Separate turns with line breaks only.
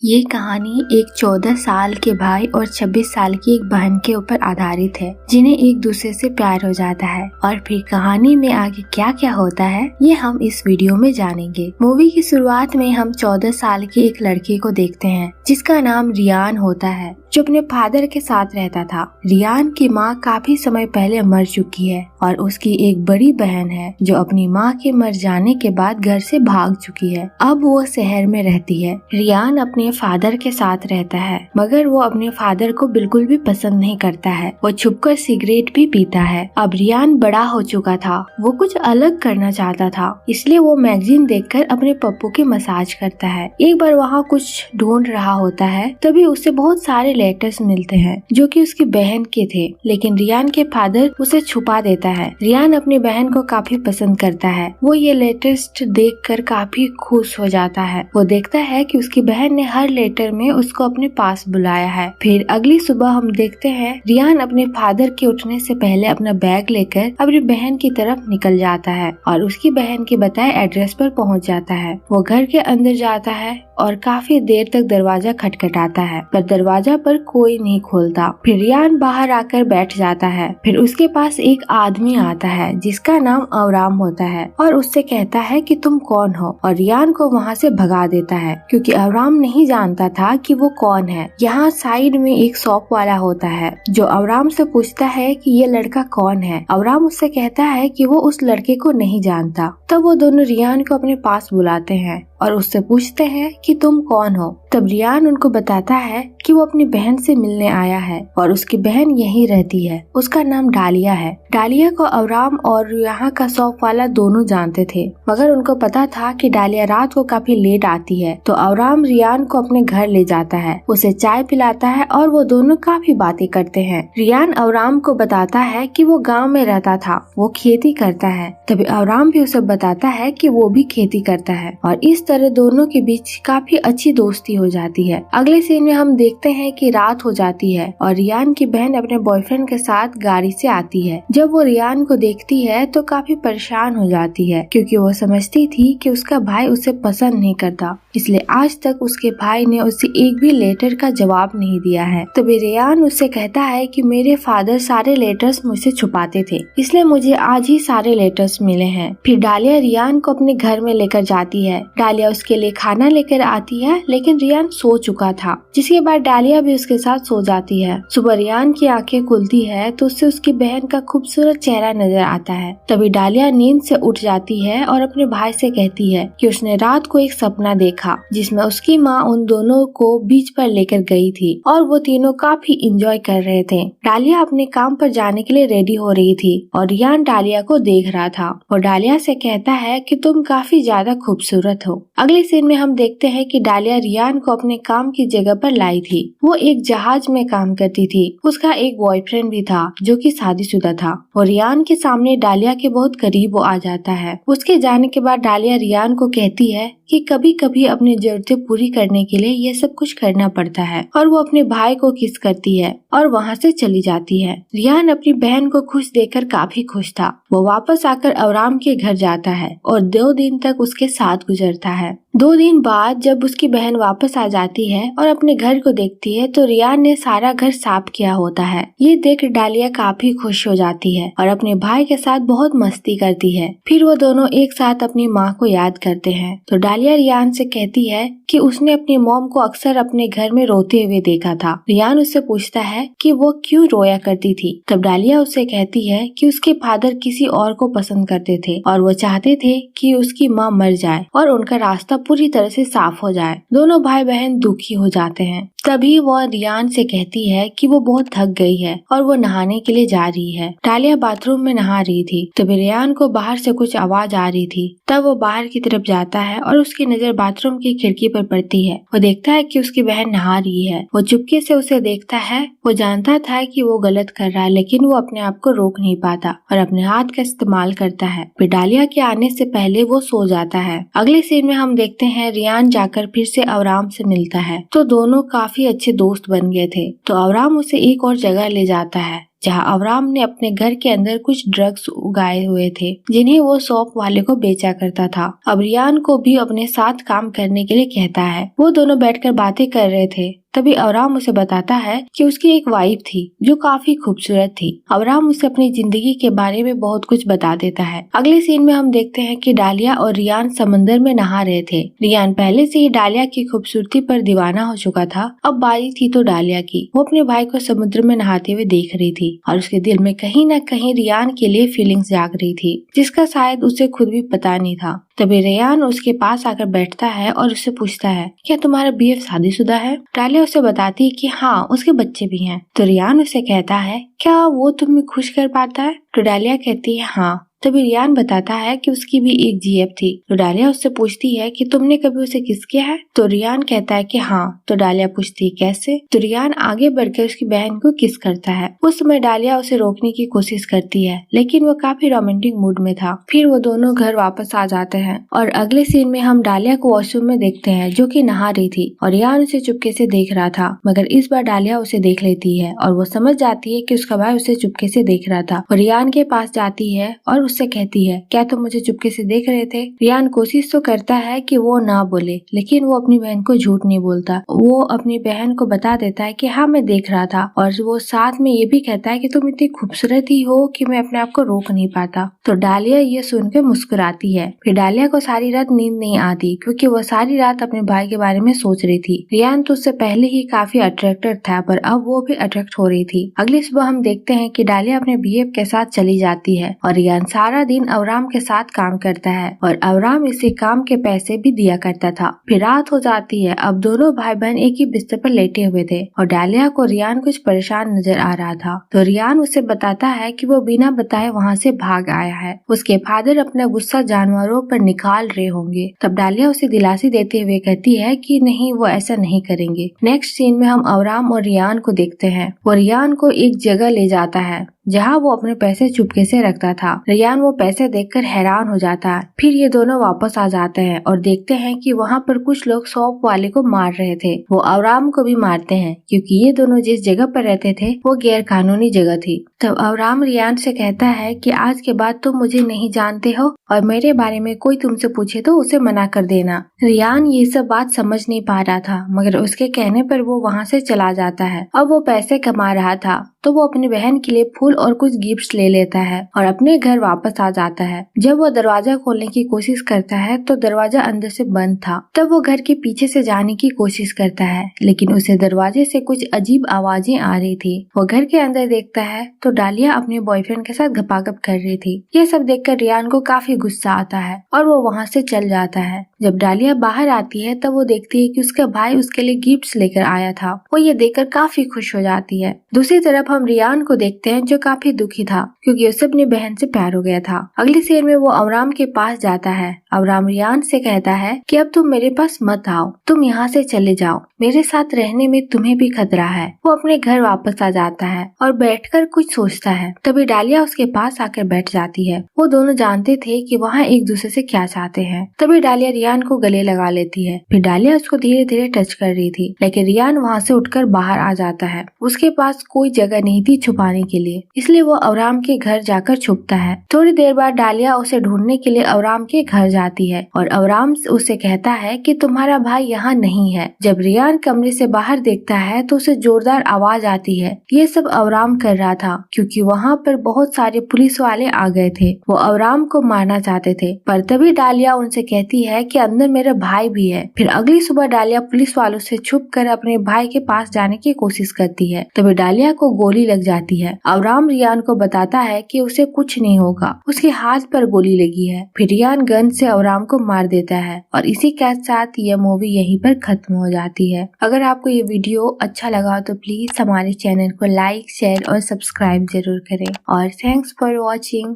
ये कहानी एक 14 साल के भाई और 26 साल की एक बहन के ऊपर आधारित है, जिन्हें एक दूसरे से प्यार हो जाता है। और फिर कहानी में आगे क्या क्या होता है ये हम इस वीडियो में जानेंगे। मूवी की शुरुआत में हम 14 साल के एक लड़के को देखते हैं जिसका नाम रियान होता है, जो अपने फादर के साथ रहता था। रियान की माँ काफी समय पहले मर चुकी है और उसकी एक बड़ी बहन है जो अपनी माँ के मर जाने के बाद घर से भाग चुकी है। अब वो शहर में रहती है। रियान अपने फादर के साथ रहता है, मगर वो अपने फादर को बिल्कुल भी पसंद नहीं करता है। वो छुपकर सिगरेट भी पीता है। अब रियान बड़ा हो चुका था, वो कुछ अलग करना चाहता था, इसलिए वो मैगजीन देखकर अपने पप्पू की मसाज करता है। एक बार वहाँ कुछ ढूंढ रहा होता है, तभी उसे बहुत सारे लेटर्स मिलते हैं जो कि उसकी बहन के थे, लेकिन रियान के फादर उसे छुपा देता है। रियान अपनी बहन को काफी पसंद करता है। वो ये लेटर्स देखकर काफी खुश हो जाता है। वो देखता है कि उसकी बहन ने हर लेटर में उसको अपने पास बुलाया है। फिर अगली सुबह हम देखते हैं रियान अपने फादर के उठने से पहले अपना बैग लेकर अपनी बहन की तरफ निकल जाता है और उसकी बहन के बताए एड्रेस पर पहुंच जाता है। वो घर के अंदर जाता है और काफी देर तक दरवाजा खटखटाता है, पर दरवाजा पर कोई नहीं खोलता। फिर रियान बाहर आकर बैठ जाता है। फिर उसके पास एक आदमी आता है जिसका नाम अवराम होता है और उससे कहता है कि तुम कौन हो, और रियान को वहाँ से भगा देता है क्योंकि अवराम नहीं जानता था कि वो कौन है। यहाँ साइड में एक शॉप वाला होता है जो अवराम से पूछता है कि ये लड़का कौन है। अवराम उससे कहता है कि वो उस लड़के को नहीं जानता। तब वो दोनों रियान को अपने पास बुलाते हैं और उससे पूछते हैं कि तुम कौन हो। तब रियान उनको बताता है कि वो अपनी बहन से मिलने आया है और उसकी बहन यहीं रहती है। उसका नाम डालिया है। डालिया को अवराम और यहाँ का शॉप वाला दोनों जानते थे, मगर उनको पता था कि डालिया रात को काफी लेट आती है। तो अवराम रियान को अपने घर ले जाता है, उसे चाय पिलाता है और वो दोनों काफी बातें करते हैं। रियान अवराम को बताता है कि वो गाँव में रहता था, वो खेती करता है। तभी अवराम भी उसे बताता है कि वो भी खेती करता है और इस तरह दोनों के बीच काफी अच्छी दोस्ती हो जाती है। अगले सीन में हम देखते हैं कि रात हो जाती है और रियान की बहन अपने बॉयफ्रेंड के साथ गाड़ी से आती है। जब वो रियान को देखती है तो काफी परेशान हो जाती है क्योंकि वो समझती थी कि उसका भाई उसे पसंद नहीं करता, इसलिए आज तक उसके भाई ने उसे एक भी लेटर का जवाब नहीं दिया है। तभी रियान उससे कहता है कि मेरे फादर सारे लेटर्स मुझसे छुपाते थे, इसलिए मुझे आज ही सारे लेटर्स मिले हैं। फिर डालिया रियान को अपने घर में लेकर जाती है। डालिया उसके लिए खाना लेकर आती है, लेकिन रियान सो चुका था, जिसके बाद डालिया भी उसके साथ सो जाती है। सुबह रियान की आंखें खुलती है तो उससे उसकी बहन का खूबसूरत चेहरा नजर आता है। तभी डालिया नींद से उठ जाती है और अपने भाई से कहती है कि उसने रात को एक सपना देखा जिसमें उसकी माँ उन दोनों को बीच पर लेकर गई थी और वो तीनों काफी इंजॉय कर रहे थे। डालिया अपने काम पर जाने के लिए रेडी हो रही थी और रियान डालिया को देख रहा था और डालिया से कहता है कि तुम काफी ज्यादा खूबसूरत हो। अगले सीन में हम देखते हैं कि डालिया रियान को अपने काम की जगह पर लाई थी। वो एक जहाज में काम करती थी। उसका एक बॉयफ्रेंड भी था जो कि शादीशुदा था और रियान के सामने डालिया के बहुत करीब वो आ जाता है। उसके जाने के बाद डालिया रियान को कहती है कि कभी कभी अपनी जरूरतें पूरी करने के लिए ये सब कुछ करना पड़ता है, और वो अपने भाई को किस करती है और वहाँ से चली जाती है। रियान अपनी बहन को खुश देखकर काफी खुश था। वो वापस आकर अवराम के घर जाता है और 2 दिन तक उसके साथ गुजरता है। 2 दिन बाद जब उसकी बहन वापस आ जाती है और अपने घर को देखती है तो रियान ने सारा घर साफ किया होता है। ये देख डालिया काफी खुश हो जाती है और अपने भाई के साथ बहुत मस्ती करती है। फिर वो दोनों एक साथ अपनी माँ को याद करते हैं। तो डालिया रियान से कहती है कि उसने अपनी मॉम को अक्सर अपने घर में रोते हुए देखा था। रियान उससे पूछता है कि वो क्यों रोया करती थी। तब डालिया उससे कहती है कि उसके फादर किसी और को पसंद करते थे और वो चाहते थे कि उसकी माँ मर जाए और उनका रास्ता पूरी तरह से साफ हो जाए। दोनों भाई बहन दुखी हो जाते हैं। तभी वो रियान से कहती है कि वो बहुत थक गई है और वो नहाने के लिए जा रही है। डालिया बाथरूम में नहा रही थी। तभी रियान को बाहर से कुछ आवाज आ रही थी। तब वो बाहर की तरफ जाता है और उसकी नजर बाथरूम की खिड़की पर पड़ती है। वो देखता है कि उसकी बहन नहा रही है। वो चुपके से उसे देखता है। वो जानता था कि वो गलत कर रहा है, लेकिन वो अपने आप को रोक नहीं पाता और अपने हाथ का इस्तेमाल करता है। फिर डालिया के आने से पहले वो सो जाता है। अगले सीन में हम देखते हैं रियान जाकर फिर से अवराम से मिलता है। तो दोनों काफी अच्छे दोस्त बन गए थे। तो अवराम उसे एक और जगह ले जाता है जहाँ अवराम ने अपने घर के अंदर कुछ ड्रग्स उगाए हुए थे जिन्हें वो शॉप वाले को बेचा करता था। अब रियान को भी अपने साथ काम करने के लिए कहता है। वो दोनों बैठकर बातें कर रहे थे। तभी अवराम उसे बताता है कि उसकी एक वाइफ थी जो काफी खूबसूरत थी। अवराम उसे अपनी जिंदगी के बारे में बहुत कुछ बता देता है। अगले सीन में हम देखते हैं कि डालिया और रियान समंदर में नहा रहे थे। रियान पहले से ही डालिया की खूबसूरती पर दीवाना हो चुका था। अब बारी थी तो डालिया की। वो अपने भाई को समुद्र में नहाते हुए देख रही थी और उसके दिल में कहीं न कहीं रियान के लिए फीलिंग्स जाग रही थी, जिसका शायद उसे खुद भी पता नहीं था। तभी रियान उसके पास आकर बैठता है और उससे पूछता है, क्या तुम्हारा बीएफ शादीशुदा है? डालिया उसे बताती है कि हाँ, उसके बच्चे भी हैं। तो रियान उसे कहता है, क्या वो तुम्हें खुश कर पाता है? तो डालिया कहती है हाँ। तभी रियान बताता है कि उसकी भी एक जीएफ थी। तो डालिया उससे पूछती है कि तुमने कभी उसे किस किया है? तो रियान कहता है कि हाँ। तो डालिया पूछती है कैसे? तो रियान आगे बढ़कर उसकी बहन को किस करता है। उस समय डालिया उसे रोकने की कोशिश करती है, लेकिन वो काफी रोमांटिक मूड में था। फिर वो दोनों घर वापस आ जाते हैं और अगले सीन में हम डालिया को वॉशरूम में देखते हैं जो कि नहा रही थी और रियान उसे चुपके से देख रहा था। मगर इस बार डालिया उसे देख लेती है और वो समझ जाती है कि उसका भाई उसे चुपके से देख रहा था और रियान के पास जाती है और उससे कहती है, क्या तुम मुझे चुपके से देख रहे थे? रियान कोशिश तो करता है कि वो ना बोले, लेकिन वो अपनी बहन को झूठ नहीं बोलता। वो अपनी बहन को बता देता है कि हाँ, मैं देख रहा था और वो साथ में ये भी कहता है कि तुम इतनी खूबसूरत ही हो कि मैं अपने आप को रोक नहीं पाता। तो डालिया ये सुनकर मुस्कुराती है। फिर डालिया को सारी रात नींद नहीं आती क्योंकि वो सारी रात अपने भाई के बारे में सोच रही थी। रियान तो उससे पहले ही काफी अट्रैक्टेड था, पर अब वो भी अट्रैक्ट हो रही थी। अगली सुबह हम देखते हैं कि डालिया अपने बीएफ के साथ चली जाती है और रियान सारा दिन अवराम के साथ काम करता है और अवराम इसे काम के पैसे भी दिया करता था। फिर रात हो जाती है। अब दोनों भाई बहन एक ही बिस्तर पर लेटे हुए थे और डालिया को रियान कुछ परेशान नजर आ रहा था। तो रियान उसे बताता है कि वो बिना बताए वहाँ से भाग आया है। उसके फादर अपना गुस्सा जानवरों पर निकाल रहे होंगे। तब डालिया उसे दिलासी देते हुए कहती है कि नहीं, वो ऐसा नहीं करेंगे। नेक्स्ट सीन में हम अवराम और रियान को देखते हैं। वो रियान को एक जगह ले जाता है जहाँ वो अपने पैसे चुपके से रखता था। रियान वो पैसे देखकर हैरान हो जाता है। फिर ये दोनों वापस आ जाते हैं और देखते हैं कि वहाँ पर कुछ लोग शॉप वाले को मार रहे थे। वो अवराम को भी मारते हैं क्योंकि ये दोनों जिस जगह पर रहते थे वो गैर कानूनी जगह थी। तब अवराम रियान से कहता है कि आज के बाद तुम मुझे नहीं जानते हो और मेरे बारे में कोई तुमसे पूछे तो उसे मना कर देना। रियान ये सब बात समझ नहीं पा रहा था, मगर उसके कहने पर वो वहाँ से चला जाता है। अब वो पैसे कमा रहा था तो वो अपनी बहन के लिए फूल और कुछ गिफ्ट्स ले लेता है और अपने घर वापस आ जाता है। जब वो दरवाजा खोलने की कोशिश करता है तो दरवाजा अंदर से बंद था। तब वो घर के पीछे से जाने की कोशिश करता है, लेकिन उसे दरवाजे से कुछ अजीब आवाजें आ रही थी। वो घर के अंदर देखता है तो डालिया अपने बॉयफ्रेंड के साथ गपागप कर रही थी। ये सब देखकर रियान को काफी गुस्सा आता है और वो वहाँ से चल जाता है। जब डालिया बाहर आती है तब वो देखती है कि उसका भाई उसके लिए गिफ्ट्स लेकर आया था। वो ये देखकर काफी खुश हो जाती है। दूसरी तरफ हम रियान को देखते हैं जो काफी दुखी था क्योंकि उसे अपनी बहन से प्यार हो गया था। अगली सीन में वो अवराम के पास जाता है। अवराम रियान से कहता है कि अब तुम मेरे पास मत आओ, तुम यहाँ से चले जाओ, मेरे साथ रहने में तुम्हें भी खतरा है। वो अपने घर वापस आ जाता है और बैठकर कुछ सोचता है। तभी डालिया उसके पास आकर बैठ जाती है। वो दोनों जानते थे कि वहाँ एक दूसरे से क्या चाहते हैं। तभी डालिया रियान को गले लगा लेती है। फिर डालिया उसको धीरे धीरे टच कर रही थी, लेकिन रियान वहाँ से उठकर बाहर आ जाता है। उसके पास कोई जगह नहीं थी छुपाने के लिए, इसलिए वो अवराम के घर जाकर छुपता है। थोड़ी देर बाद डालिया उसे ढूंढने के लिए अवराम के घर जाती है और अवराम उसे कहता है कि तुम्हारा भाई यहाँ नहीं है। जब रियान कमरे से बाहर देखता है तो उसे जोरदार आवाज आती है। ये सब अवराम कर रहा था क्योंकि वहाँ पर बहुत सारे पुलिस वाले आ गए थे। वो अवराम को मारना चाहते थे, पर तभी डालिया उनसे कहती है कि अंदर मेरा भाई भी है। फिर अगली सुबह डालिया पुलिस वालों से छुपकर अपने भाई के पास जाने की कोशिश करती है। तभी डालिया को गोली लग जाती है। अवराम रियान को बताता है कि उसे कुछ नहीं होगा, उसके हाथ पर गोली लगी है। फिर रियान गन से अवराम को मार देता है और इसी के साथ यह मूवी यहीं पर खत्म हो जाती है। अगर आपको ये वीडियो अच्छा लगा तो प्लीज हमारे चैनल को लाइक, शेयर और सब्सक्राइब जरूर करें और थैंक्स फॉर वॉचिंग।